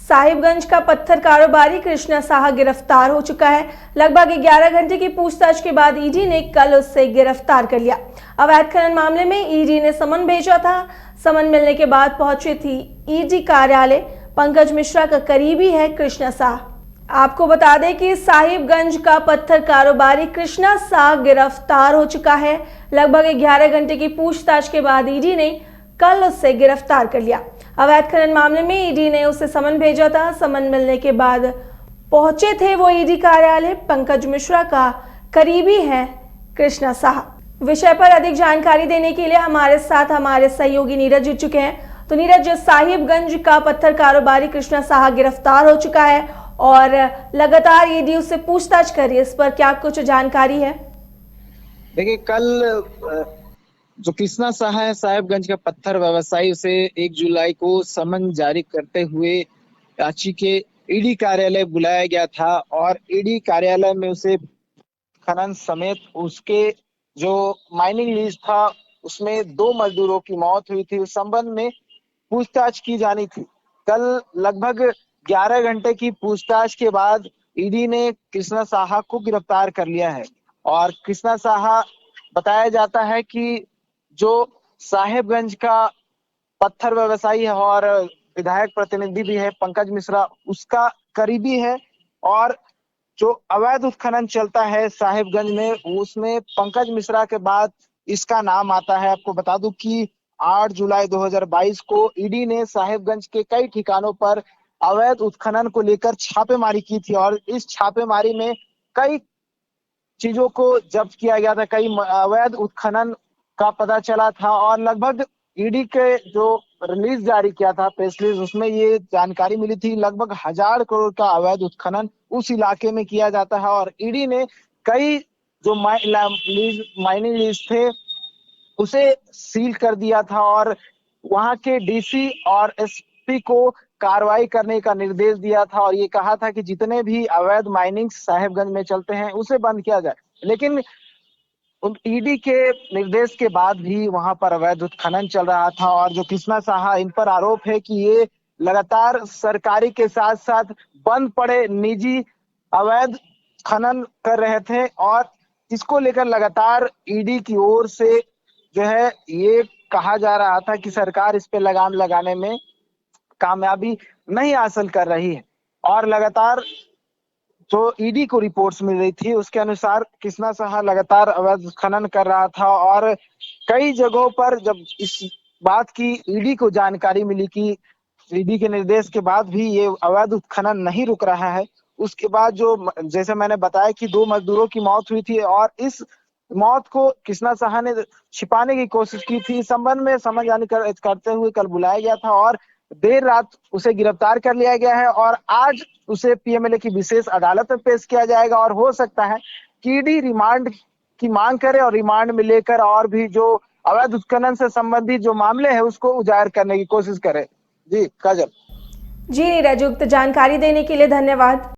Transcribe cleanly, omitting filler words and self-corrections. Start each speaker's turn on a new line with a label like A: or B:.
A: साहिबगंज का पत्थर कारोबारी कृष्णा साहा गिरफ्तार हो चुका है। लगभग 11 घंटे की पूछताछ के बाद ईडी ने कल उससे गिरफ्तार कर लिया। अवैध खनन मामले में ईडी ने समन भेजा था। समन मिलने के बाद पहुंची थी ईडी कार्यालय। पंकज मिश्रा का करीबी है कृष्णा साह। आपको बता दें कि साहिबगंज का पत्थर कारोबारी कृष्णा साह गिरफ्तार हो चुका है। लगभग 11 घंटे की पूछताछ के बाद ईडी ने कल उससे गिरफ्तार कर लिया। अवैध खनन मामले में ईडी ने उसे समन भेजा था। समन मिलने के बाद पहुंचे थे वो ईडी कार्यालय। पंकज मिश्रा का करीबी है कृष्णा साह। विषय पर अधिक जानकारी देने के लिए हमारे साथ हमारे सहयोगी नीरज जुड़ चुके हैं। तो नीरज, साहिबगंज का पत्थर कारोबारी कृष्णा साह गिरफ्तार हो चुका है और लगातार ईडी उससे पूछताछ कर रही है, इस पर क्या कुछ जानकारी है?
B: देखिए, कल जो कृष्णा साहा है, साहिबगंज का पत्थर व्यवसायी, उसे 1 जुलाई को समन जारी करते हुए रांची के ईडी कार्यालय बुलाया गया था और ईडी कार्यालय में उसे खनन समेत उसके जो माइनिंग लीज था उसमें 2 मजदूरों की मौत हुई थी, उस संबंध में पूछताछ की जानी थी। कल लगभग 11 घंटे की पूछताछ के बाद ईडी ने कृष्णा साहा को गिरफ्तार कर लिया है और कृष्णा साहा बताया जाता है कि जो साहेबगंज का पत्थर व्यवसायी है और विधायक प्रतिनिधि भी है पंकज मिश्रा, उसका करीबी है और जो अवैध उत्खनन चलता है साहिबगंज में, उसमें पंकज मिश्रा के बाद इसका नाम आता है। आपको बता दूं कि 8 जुलाई 2022 को ईडी ने साहिबगंज के कई ठिकानों पर अवैध उत्खनन को लेकर छापेमारी की थी और इस छापेमारी में कई चीजों को जब्त किया गया था, कई अवैध उत्खनन का पता चला था और लगभग ईडी के जो रिलीज जारी किया था, प्रेस रिलीज, उसमें ये जानकारी मिली थी लगभग 1000 करोड़ का अवैध उत्खनन उस इलाके में किया जाता है और ईडी ने कई जो माइनिंग लीज थे उसे सील कर दिया था और वहां के डीसी और एसपी को कार्रवाई करने का निर्देश दिया था और ये कहा था कि जितने भी अवैध माइनिंग साहिबगंज में चलते हैं उसे बंद किया जाए। लेकिन ईडी के निर्देश के बाद भी वहां पर अवैध उत्खनन चल रहा था और जो कृष्णा साहा, इन पर आरोप है कि ये लगातार सरकारी के साथ साथ बंद पड़े निजी अवैध खनन कर रहे थे और इसको लेकर लगातार ईडी की ओर से जो है ये कहा जा रहा था कि सरकार इस पे लगाम लगाने में कामयाबी नहीं हासिल कर रही है और लगातार जो ईडी को रिपोर्ट्स मिल रही थी उसके अनुसार कृष्णा साहा लगातार अवैध खनन कर रहा था और कई जगहों पर जब इस बात की ईडी को जानकारी मिली कि ईडी के निर्देश के बाद भी ये अवैध उत्खनन नहीं रुक रहा है, उसके बाद जो जैसे मैंने बताया कि 2 मजदूरों की मौत हुई थी और इस मौत को कृष्णा साहा ने छिपाने की कोशिश की थी। इस संबंध में समझ करते हुए कल बुलाया गया था और देर रात उसे गिरफ्तार कर लिया गया है और आज उसे पीएमएलए की विशेष अदालत में पेश किया जाएगा और हो सकता है कि ईडी रिमांड की मांग करे और रिमांड में लेकर और भी जो अवैध उत्खनन से संबंधित जो मामले हैं उसको उजागर करने की कोशिश करे। जी काजल।
A: जी नीरज, जानकारी देने के लिए धन्यवाद।